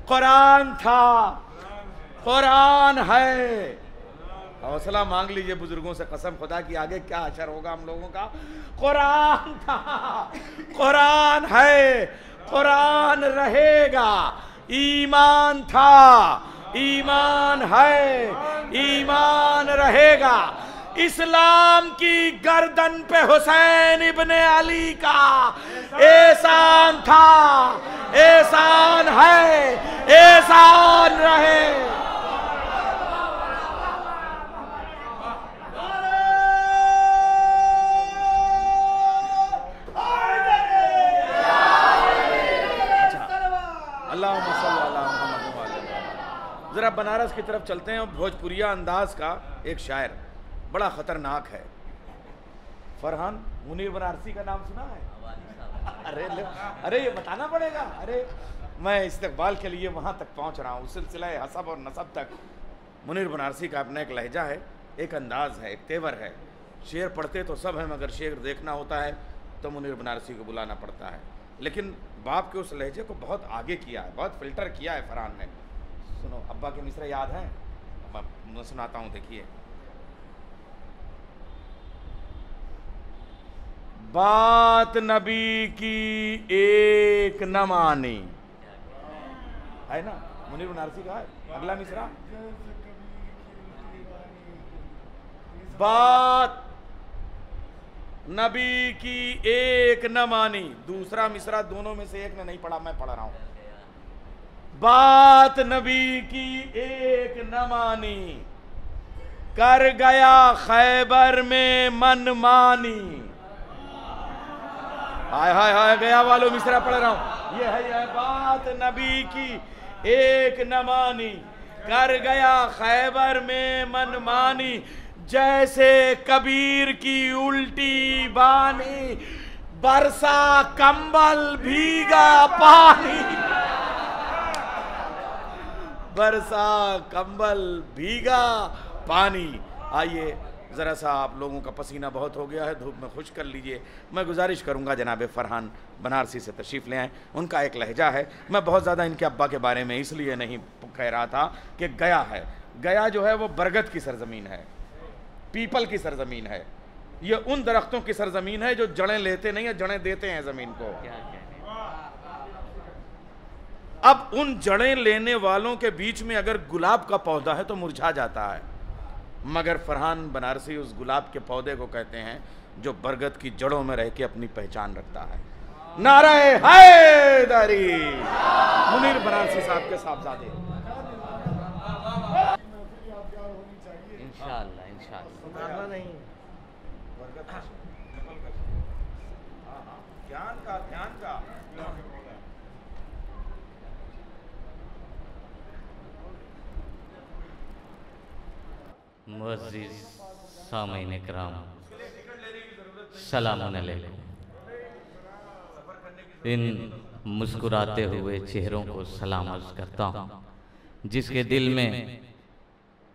कुरान था, कुरान है। हौसला मांग लीजिए बुजुर्गों से, कसम खुदा की आगे क्या असर होगा हम लोगों का। कुरान था, कुरान है, कुरान रहेगा। ईमान था, ईमान है, ईमान रहेगा। इस्लाम की गर्दन पे हुसैन इब्ने अली का एहसान था, एहसान है, एहसान रहे। जरा बनारस की तरफ चलते हैं और भोजपुरिया अंदाज का एक शायर बड़ा खतरनाक है। फरहान मुनीर बनारसी का नाम सुना है? अरे ये बताना पड़ेगा। अरे मैं इस्तकबाल के लिए वहां तक पहुंच रहा हूँ, सिलसिला हसब और नसब तक। मुनीर बनारसी का अपना एक लहजा है, एक अंदाज है, एक तेवर है। शेर पढ़ते तो सब हैं, मगर शेर देखना होता है तो मुनीर बनारसी को बुलाना पड़ता है। लेकिन बाप के उस लहजे को बहुत आगे किया है, बहुत फिल्टर किया है फरहान ने। सुनो, अब्बा के मिसरे याद हैं? मैं सुनाता हूँ, देखिए। बात नबी की एक न मानी, है ना? मुनीर बनारसी का है अगला मिसरा। बात नबी की एक न मानी, दूसरा मिसरा दोनों में से एक ने नहीं पढ़ा, मैं पढ़ रहा हूं। बात नबी की एक न मानी, कर गया खैबर में मनमानी। हाय हाय हाय, गया वालों मिसरा पढ़ रहा हूं। ये है बात नबी की एक न मानी, कर गया खैबर में मनमानी। जैसे कबीर की उल्टी बानी, बरसा कंबल भीगा पानी। बरसा कंबल भीगा पानी। आइए ज़रा सा, आप लोगों का पसीना बहुत हो गया है, धूप में खुश कर लीजिए। मैं गुजारिश करूंगा जनाब फरहान बनारसी से तशरीफ़ ले आएँ। उनका एक लहजा है। मैं बहुत ज़्यादा इनके अब्बा के बारे में इसलिए नहीं कह रहा था कि गया है, गया जो है वो बरगद की सरजमीन है, पीपल की सरजमीन है। ये उन दरख्तों की सरजमीन है जो जड़ें लेते नहीं है, जड़ें देते हैं ज़मीन को। अब उन जड़ें लेने वालों के बीच में अगर गुलाब का पौधा है तो मुरझा जाता है, मगर फरहान बनारसी उस गुलाब के पौधे को कहते हैं जो बरगद की जड़ों में रह के अपनी पहचान रखता है। नारे हैदरी, मुनीर बनारसी साहब के साहबजादे। इंशाअल्लाह इंशाअल्लाह। नहीं ध्यान का, ध्यान का। मुअज़्ज़िज़ सामीन इकराम, सलाम अलैकुम। इन मुस्कुराते हुए चेहरों को सलाम अर्ज़ करता हूँ जिसके दिल में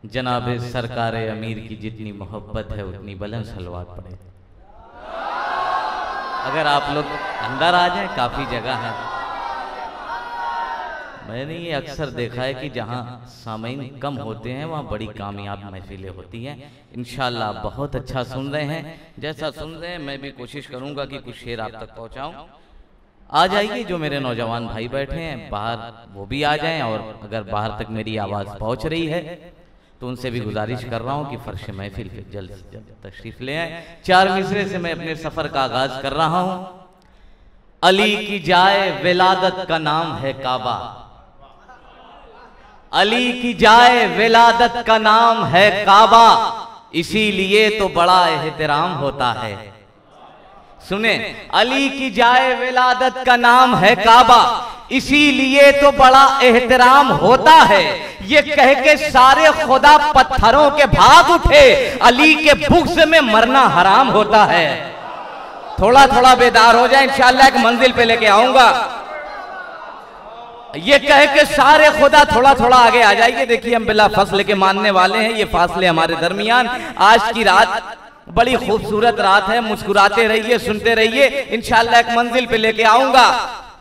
जनाब सरकार अमीर की जितनी मोहब्बत है उतनी बुलंद सलवात पड़े। अगर आप लोग अंदर आ जाएं, काफ़ी जगह है। मैंने ये अक्सर देखा है कि जहाँ सामीन कम होते हैं वहाँ बड़ी कामयाब महफिलें होती हैं। इंशाअल्लाह आप बहुत अच्छा सुन रहे हैं, जैसा सुन रहे हैं मैं भी कोशिश करूँगा कि कुछ शेर आप तक पहुँचाऊँ। आ जाइए, जो मेरे नौजवान भाई बैठे हैं बाहर वो भी आ जाएं, और अगर बाहर तक मेरी आवाज़ पहुँच रही है तो उनसे भी गुजारिश कर रहा हूँ कि फर्श महफिल पे जल्द से जल्द तशरीफ़ ले आए। 4 मिसरे से मैं अपने सफ़र का आगाज़ कर रहा हूँ। अली की जाए विलादत का नाम है काबा, अली की जाए विलादत का नाम है काबा, इसीलिए तो बड़ा एहतराम होता है। सुने, अली की जाए विलादत का नाम है काबा, इसीलिए तो बड़ा एहतराम होता है। ये कह के सारे खुदा पत्थरों के भाग उठे, अली के बुग़्ज़ में मरना हराम होता है। थोड़ा थोड़ा बेदार हो जाए, इंशाअल्लाह एक मंजिल पे लेके आऊंगा। ये कह के सारे खुदा थोड़ा थोड़ा आगे आ जाइए। देखिए हम बिला फासले के मानने वाले हैं, ये फासले हमारे दरमियान। आज की रात बड़ी खूबसूरत रात है, मुस्कुराते रहिए, सुनते रहिए, इंशाअल्लाह एक मंजिल पे लेके आऊंगा।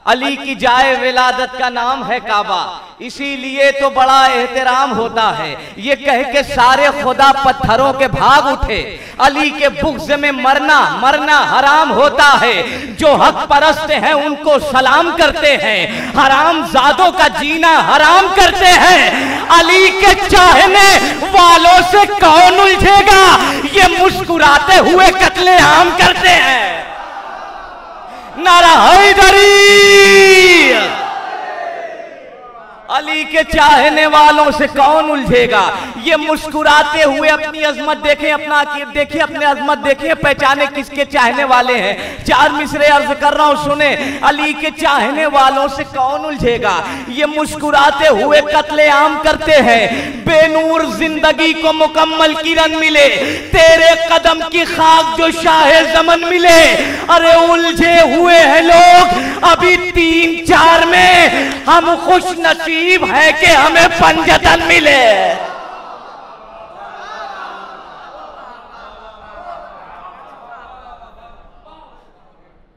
अली की जाए विलादत का नाम है काबा, इसीलिए तो बड़ा एहतराम होता है। ये कह के सारे खुदा पत्थरों के भाग उठे, अली के बुग़्ज़ में मरना हराम होता है। जो हक परस्त हैं उनको सलाम करते हैं, हराम जादों का जीना हराम करते हैं। अली के चाहने वालों से कौन उलझेगा, ये मुस्कुराते हुए कत्ले आम करते हैं। नारा हैदरी। अली के चाहने वालों से कौन उलझेगा, ये मुस्कुराते हुए अपनी अजमत देखें, अपना देखिए, अपने अजमत देखें, पहचाने किसके चाहने वाले हैं। 4 मिसरे अर्ज कर रहा हूं, सुने। अली के चाहने वालों से कौन उलझेगा, ये मुस्कुराते हुए कत्ले आम करते हैं। बेनूर जिंदगी को मुकम्मल किरण मिले, तेरे कदम की खाक जो शाहे ज़मन मिले। अरे उलझे हुए हैं लोग अभी 3-4 में, हम खुश नसीब है कि हमें पंजतन मिले।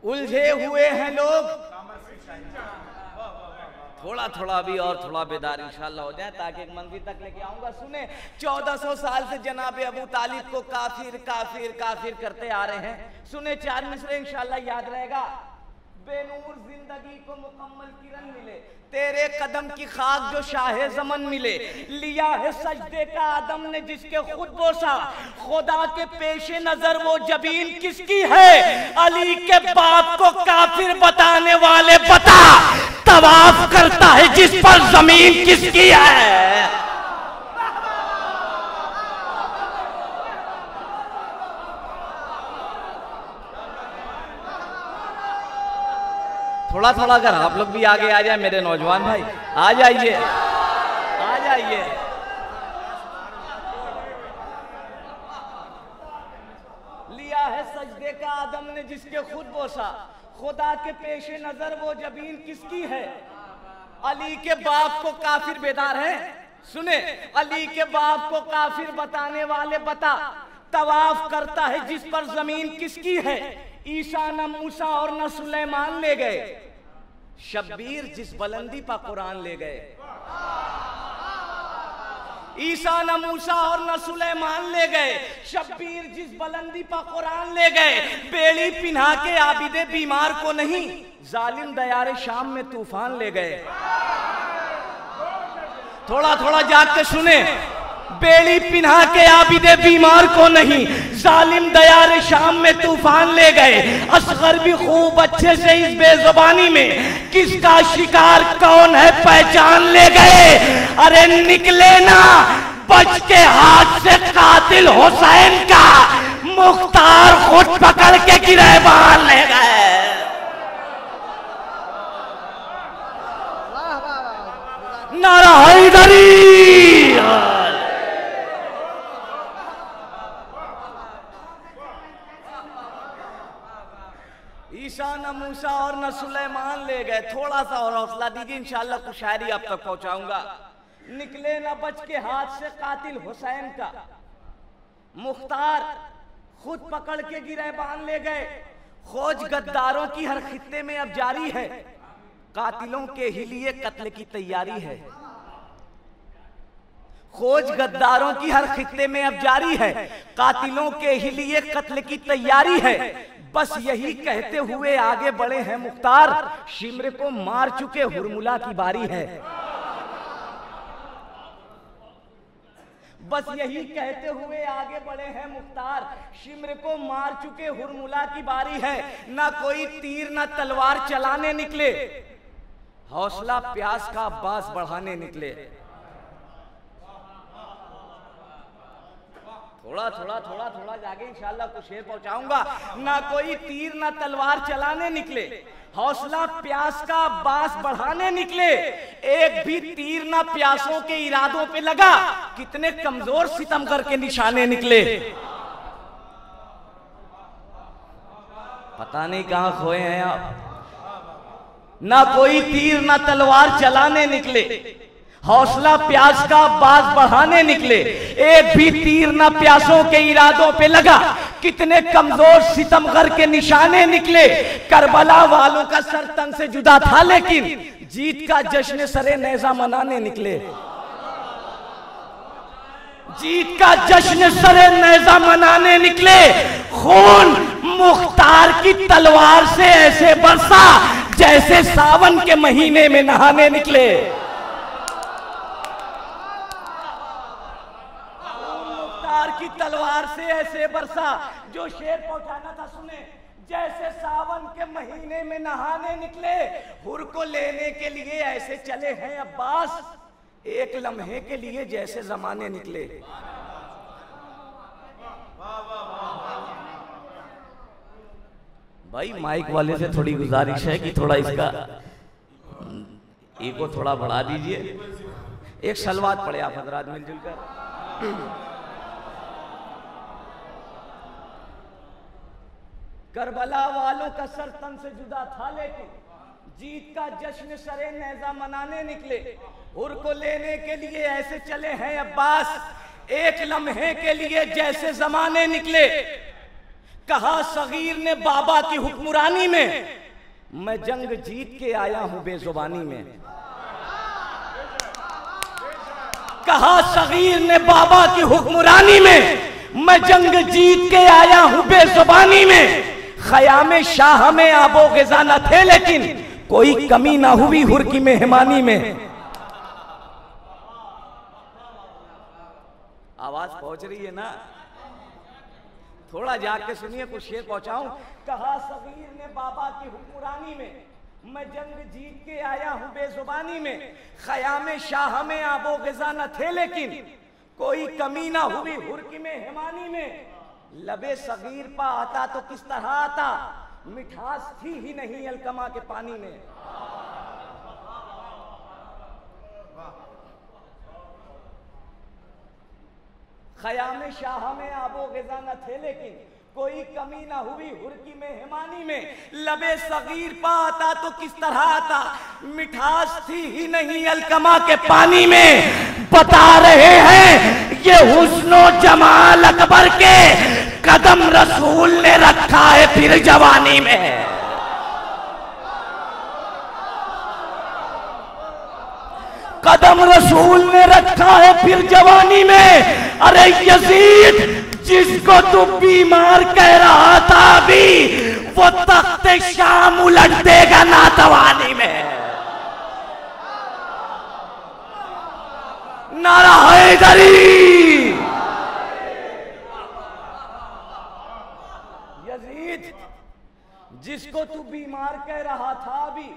उलझे हुए हैं लोग, थोड़ा थोड़ा भी और थोड़ा बेदार इंशाल्लाह हो जाए ताकि एक मंजिल तक लेके आऊंगा। सुने, 1400 साल से जनाब अबू तालिब को काफिर काफिर काफिर करते आ रहे हैं। सुने, 4 मिसरे इंशाल्लाह याद रहेगा। बेनूर जिंदगी को मुकम्मल किरण मिले, तेरे कदम की खाक जो शाहे ज़मन मिले। लिया है सजदे का आदम ने जिसके खुद बोसा, खुदा के पेशे नजर वो जबीन किसकी है। अली के बाप को काफिर बताने वाले बता, तवाफ करता है जिस पर जमीन किसकी है। थोड़ा थोड़ा अगर आप लोग भी आगे आ जाए मेरे नौजवान भाई, आ जाइए आ जाइए। लिया है सजदे का आदम ने जिसके खुद बोसा, खुदा के पेशे नजर वो जबीन किसकी है। अली के बाप को काफिर बेदार है। सुने, अली के बाप को काफिर बताने वाले बता, तवाफ करता है जिस पर जमीन किसकी है। ईसा न मूसा और न सुलेमान ले गए, शब्बीर जिस बुलंदी पर कुरान ले गए। ईसा न मूसा और न सुलेमान ले गए, शब्बीर जिस बुलंदी पर कुरान ले गए। बेड़ी पिन्हा के आबिदे बीमार को नहीं, जालिम दयारे शाम में तूफान ले गए। थोड़ा थोड़ा जाग के सुने, बेड़ी पिन्हा के आबिदे बीमार को नहीं, जालिम दयारे शाम में तूफान ले गए। असगर भी खूब अच्छे से इस बेजुबानी में किसका शिकार कौन है पहचान ले गए। अरे निकले ना बच के हाथ से कातिल हुसैन का, मुख्तार खुद पकड़ के गिरफ्तार ले गए। नारा हैदरी। ईसा न मूसा और न सुलेमान ले गए। थोड़ा सा और हौसला दीजिए, इंशाल्लाह कुछ शायरी आप तक पहुंचाऊंगा। निकले न बच के हाथ से कातिल हुसैन का, मुख्तार खुद पकड़ के गिरहबान ले गए। खोज गद्दारों की हर खित्ते में अब जारी है, कातिलों के ही लिए कत्ल की तैयारी है। खोज गद्दारों की हर खित्ते में अब जारी है, कातिलों के ही लिए कत्ल की तैयारी है। बस यही कहते हुए आगे बढ़े हैं मुख्तार, शिमर को मार चुके हुरमुला की बारी है। बस यही कहते हुए आगे बढ़े हैं मुख्तार, शिमर को मार चुके हुरमुला की बारी है। ना कोई तीर ना तलवार चलाने निकले, हौसला प्यास का बास बढ़ाने निकले। थोड़ा थोड़ा थोड़ा थोड़ा जाके इंशाल्लाह कुछ शेर पहुंचाऊंगा। ना कोई तीर ना तलवार चलाने निकले, हौसला प्यास का बास बढ़ाने निकले। एक भी तीर ना प्यासों के इरादों पे लगा, कितने कमजोर सितम करके निशाने निकले। पता नहीं कहां खोए हैं आप। ना कोई तीर ना तलवार चलाने निकले, हौसला प्यास का बाज बढ़ाने निकले, एक भी तीर न प्यासों के इरादों पे लगा, कितने कमजोर सितमगर के निशाने निकले। करबला वालों का सर तन से जुदा था लेकिन जीत का जश्न सरे नेजा मनाने निकले। जीत का जश्न सरे नेजा मनाने निकले। खून मुख्तार की तलवार से ऐसे बरसा जैसे सावन के महीने में नहाने निकले। मुख्तार की तलवार से ऐसे बरसा, जो शेर पहुंचाना था सुने, जैसे सावन के महीने में नहाने निकले। हुर को लेने के लिए ऐसे चले हैं अब्बास, एक लम्हे के लिए जैसे जमाने निकले। भाई माइक वाले से थोड़ी गुजारिश है कि थोड़ा इसका ईगो थोड़ा बढ़ा दीजिए। एक सलवात पढ़े आप हजरात मिलजुल कर। करबला वालों का सर तन से जुदा था लेकिन जीत का जश्न सरे नेजा मनाने निकले। हुर को लेने के लिए ऐसे चले हैं अब्बास, एक लम्हे के लिए जैसे जमाने निकले। कहा सगीर ने बाबा की हुक्मरानी में, मैं जंग जीत के आया हूं बेजुबानी में। कहा सगीर ने बाबा की हुक्मरानी में, मैं जंग जीत के आया हूं बेजुबानी में। खयामे शाह में आबो गिज़ा न थे लेकिन कोई कमी ना हुई हुर की मेहमानी में। आवाज पहुंच रही है ना? थोड़ा जाके सुनिए, कुछ शेर पहुंचाऊं। कहा सगीर ने बाबा की हुक्मरानी में, मैं जंग जीत के आया हूं बेजुबानी में। खयामे शाह में आबो गिज़ा न थे लेकिन कोई कमी ना हुई हुर की मेहमानी में। लबे सगीर पा आता तो किस तरह आता, मिठास थी ही नहीं अलकमा के पानी में। खयामे शाह में आबो गिज़ा न थे लेकिन कोई कमी ना हुई हुर की मेहमानी में। लबे सगीर पा आता तो किस तरह आता, मिठास थी ही नहीं अलकमा के पानी में। बता रहे हैं ये हुस्नो जमाल अकबर के, कदम रसूल ने रखा है फिर जवानी में। कदम रसूल ने रखा है फिर जवानी में। अरे यजीद जिसको तू बीमार कह रहा था अभी, वो तख्ते शाम उलट देगा नातवानी में। नारा हैदरी। यजीद जिसको तू बीमार कह रहा था अभी,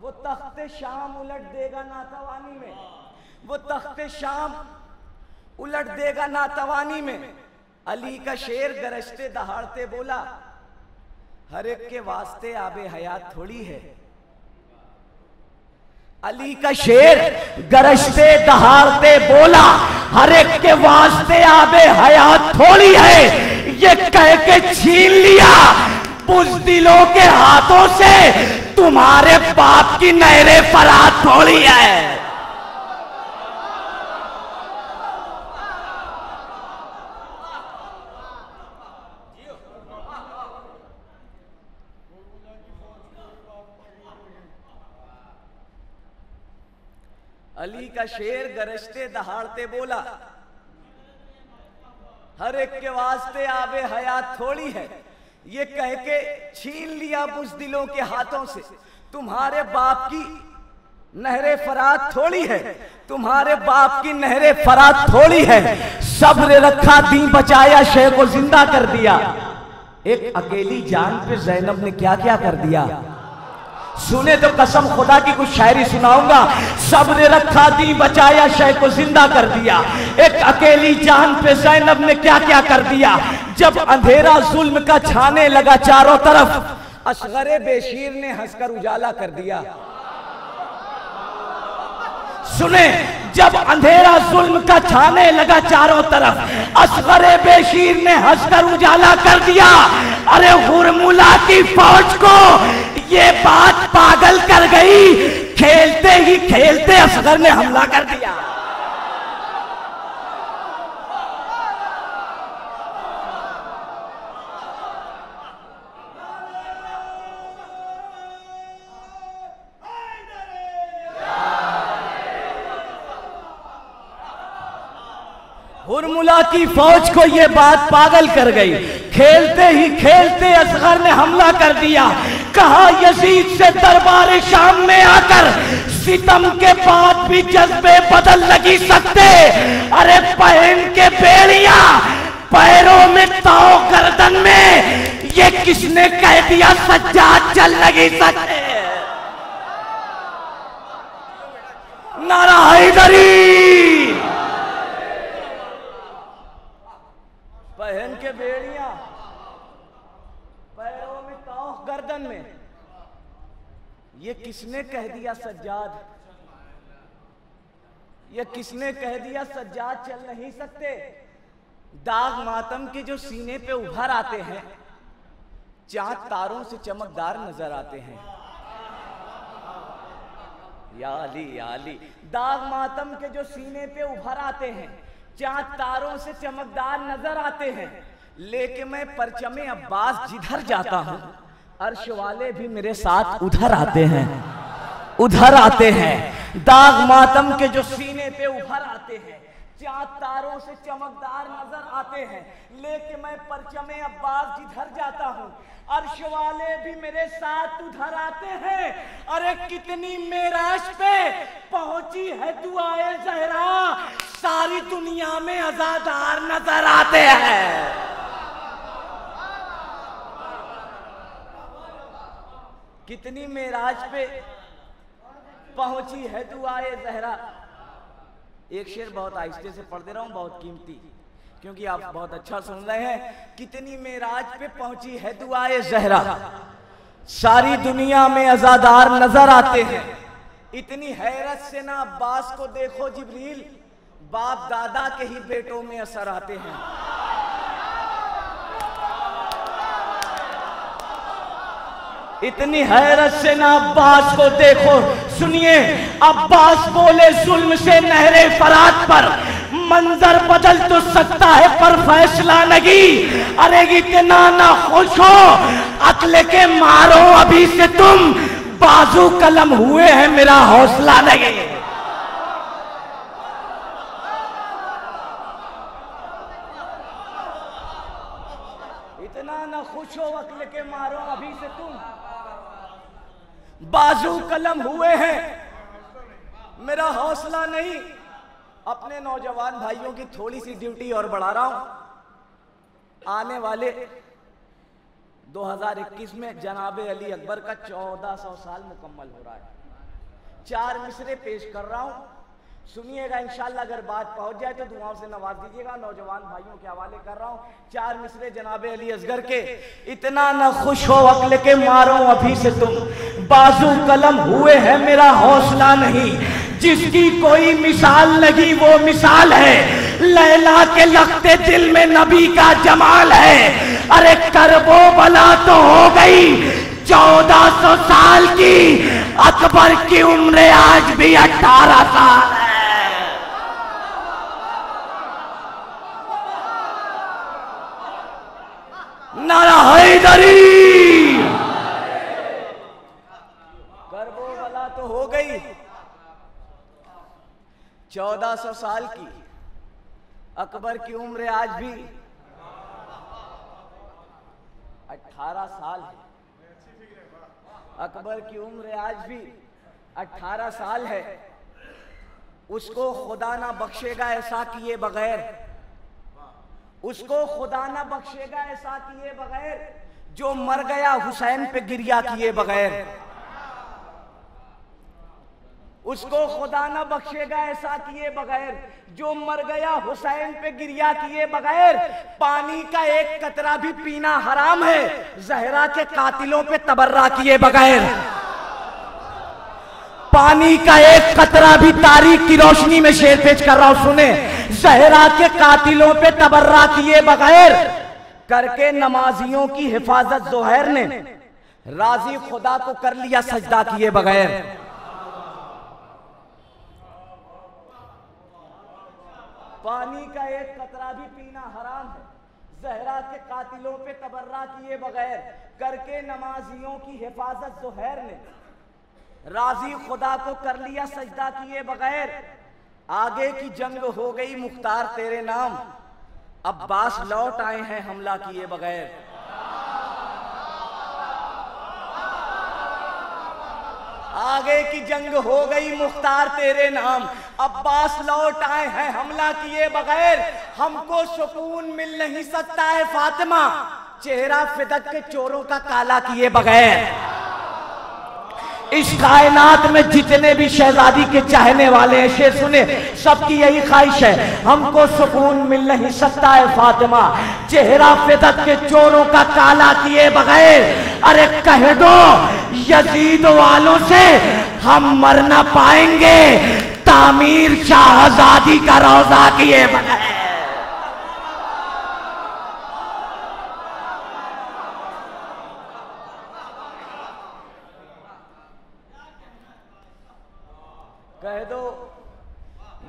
वो तख्ते शाम उलट देगा नातवानी में। वो तख्ते शाम उलट देगा नातवानी में। अली का शेर गरजते दहाड़ते बोला, हर एक के वास्ते आबे हयात थोड़ी है। अली का शेर गरजते दहाड़ते बोला, हर एक के वास्ते आबे हयात थोड़ी है। ये कह के छीन लिया बुज़दिलों के हाथों से, तुम्हारे बाप की नहरे फरात थोड़ी है। अली का शेर गरजते दहाड़ते बोला, हर एक के वास्ते आबे हयात थोड़ी है। ये कह के छीन लिया बुज़दिलों के हाथों से, तुम्हारे बाप की नहरे फरात थोड़ी है। तुम्हारे बाप की नहरे फरात थोड़ी है। सब्र रखा दी बचाया शे को जिंदा कर दिया। एक अकेली जान पे ज़ैनब ने क्या क्या कर दिया। सुने तो कसम खुदा की कुछ शायरी सुनाऊंगा। सब्र रखा दी बचाया शय को जिंदा कर दिया। एक अकेली जान पे ज़ैनब ने क्या क्या कर दिया। जब अंधेरा जुल्म का छाने लगा चारों तरफ, असगरे बेशीर ने हंसकर उजाला कर दिया। सुने, जब अंधेरा जुल्म का छाने लगा चारों तरफ, असगरे बेशीर ने हंसकर उजाला कर दिया। अरे हुरमुला की फौज को ये बात पागल कर गई, खेलते ही खेलते असगर ने हमला कर दिया। हुरमुला की फौज को यह बात पागल कर गई। खेलते ही खेलते असगर ने हमला कर दिया। कहा यजीद से दरबार शाम में आकर सितम के बाद भी जज्बे बदल नहीं सकते। अरे पहन के बेड़िया पैरों में ताओ गर्दन में, ये किसने कह दिया सज्जाद चल नहीं सकते। नारा हैदरी। पहन के बेड़ियां पैरों में ताओ गर्दन में, ये किसने कह दिया सज्जाद, ये किसने कह दिया सज्जाद चल नहीं सकते। दाग मातम के जो सीने पे उभर आते हैं, चांद तारों से चमकदार नजर आते हैं। या अली या अली। दाग मातम के जो सीने पे उभर आते हैं, चांद तारों से चमकदार नजर आते हैं। लेकिन मैं परचमे अब्बास जिधर जाता हूं, अर्श वाले भी मेरे साथ उधर आते हैं, उधर आते हैं। दाग मातम के जो सीने पे उभर आते हैं, चांद तारों से चमकदार नजर आते हैं। लेकिन मैं परचमे अब्बास जिधर जाता हूं, अर्श वाले भी मेरे साथ उधर आते हैं। अरे कितनी मेराज पे पहुंची है दुआए ज़हरा, सारी दुनिया में अज़ादार नजर आते हैं। कितनी मेराज पे पहुंची है दुआए ज़हरा। एक शेर बहुत आहिस्ते से पढ़ दे रहा हूं, बहुत कीमती, क्योंकि आप बहुत अच्छा सुन रहे हैं। कितनी मेराज पे पहुंची है दुआए ज़हरा, सारी दुनिया में अज़ादार नजर आते हैं। इतनी हैरत से ना अब्बास को देखो जिब्रील, बाप दादा के ही बेटों में असर आते हैं। इतनी हैरत से ना अब्बास को देखो। सुनिए, अब्बास बोले जुल्म से नहरे फरात पर मंजर बदल तो सकता है पर फैसला नहीं। अरे इतना ना खुश हो, अक्ल के मारो अभी से तुम, बाजू कलम हुए हैं मेरा हौसला नहीं। इतना ना खुश हो, अक्ल के मारो अभी से तुम, बाजू कलम हुए हैं मेरा हौसला नहीं। अपने नौजवान भाइयों की थोड़ी सी ड्यूटी और बढ़ा रहा हूं। आने वाले 2021 में जनाबे अली अकबर का 1400 साल मुकम्मल हो रहा है। 4 मिसरे पेश कर रहा हूं, सुनिएगा इंशाल्लाह। अगर बात पहुंच जाए तो दुआओं से नवाज दीजिएगा। नौजवान भाइयों के हवाले कर रहा हूं 4 मिसरे जनाबे अली असगर के। इतना न खुश हो, अक्ल के मारो अभी से तुम, बाजू कलम हुए हैं मेरा हौसला नहीं। जिसकी कोई मिसाल लगी वो मिसाल है, लैला के लगते दिल में नबी का जमाल है। अरे करबो बला तो हो गई 1400 साल की, अकबर की उम्र आज भी 18 साल है। नारा हैदरी। करबो बला तो हो गई 1400 साल की, अकबर की उम्र आज भी 18 साल है। अकबर की उम्र आज भी 18 साल है। उसको खुदा ना बख्शेगा ऐसा किए बगैर, उसको खुदा ना बख्शेगा ऐसा किए बगैर जो मर गया हुसैन पे गिरिया किए बगैर। उसको खुदा ना बख्शेगा ऐसा किए बगैर जो मर गया हुसैन पे गिरिया किए बगैर। पानी का एक कतरा भी पीना हराम है ज़हरा के कातिलों पे तबर्रा किए बगैर। पानी का एक कतरा भी तारीख की रोशनी में शेर पेश कर रहा हूं, सुने। ज़हरा के कातिलों पे तबर्रा किए बगैर करके नमाजियों की हिफाजत ज़ुहैर ने राजी खुदा को कर लिया सजदा किए बगैर। पानी का एक कतरा भी पीना हराम है। जहरा के कातिलों पे तबर्रा किए बगैर करके नमाजियों की हिफाजत ज़ुहैर ने, राजी खुदा को कर लिया सजदा किए बगैर। आगे की जंग हो गई मुख्तार तेरे नाम, अब्बास लौट आए हैं हमला किए बगैर। आगे की जंग हो गई मुख्तार तेरे नाम, अब्बास लौट आए हैं हमला किए बगैर। हमको सुकून मिल नहीं सकता है फातिमा, चेहरा फिदक के चोरों का काला किए बगैर। इस कायनात में जितने भी शहजादी के चाहने वाले हैं, शेर सुने, सबकी यही ख्वाहिश है, हमको सुकून मिल नहीं सकता है फातिमा, चेहरा फिदक के चोरों का काला किए बगैर। अरे कह दो यजीद वालों से हम मर ना पाएंगे, तामीर शाहजादी का रोजा किए बगैर। कह दो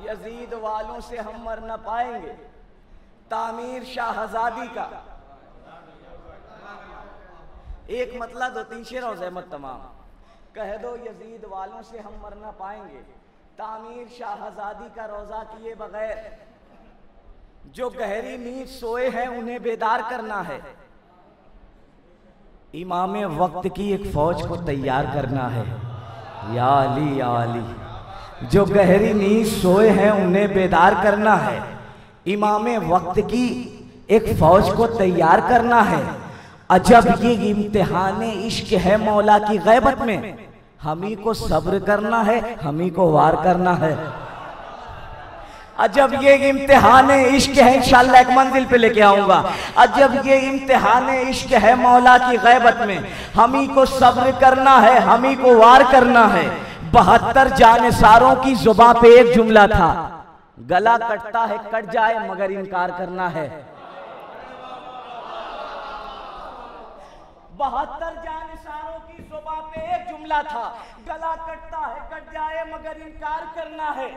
यजीद वालों से हम मर न पाएंगे, तामीर शाहजादी का। एक मतलब दो तीन शेर और ज़हमत तमाम। कह दो यजीद वालों से हम मर न पाएंगे, तामीर शाहजादी का रोजा किए बगैर। जो गहरी नींद सोए हैं उन्हें बेदार करना है, इमाम वक्त की एक फौज को तैयार करना है। या अली या अली, जो गहरी नींद सोए हैं उन्हें बेदार करना है, इमाम वक्त की एक फौज को तैयार करना है। अजब ये इम्तिहान इश्क है मौला की गैबत में, हम ही को सब्र करना है, हम ही को वार करना है। अजब ये इम्तिहान इश्क है, इंशाअल्लाह एक मंजिल पे लेके आऊंगा। अजब ये इम्तिहान इश्क है मौला की गैबत में, हम ही को सब्र करना है, हम ही को वार करना है। 72 जानिसारों की जुबां पे एक जुमला था, गला कटता है कट जाए मगर इनकार करना है। 72 जानिसारों की जुबां पे एक जुमला था, गला कटता है कट जाए मगर इनकार करना है।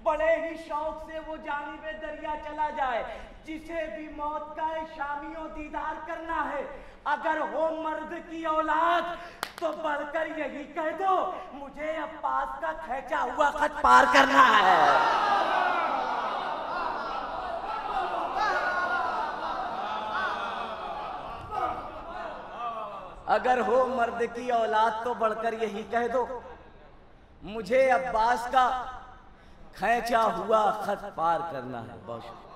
बड़े ही शौक से वो जानिबे दरिया चला जाए, जिसे भी मौत का शामियों दीदार करना है। अगर हो मर्द की औलाद तो बढ़कर यही कह दो, मुझे अब्बास का खींचा हुआ खत पार करना है। अगर हो मर्द की औलाद तो बढ़कर यही कह दो, मुझे अब्बास का खींचा हुआ खत पार करना है। बहुत शुक्रिया।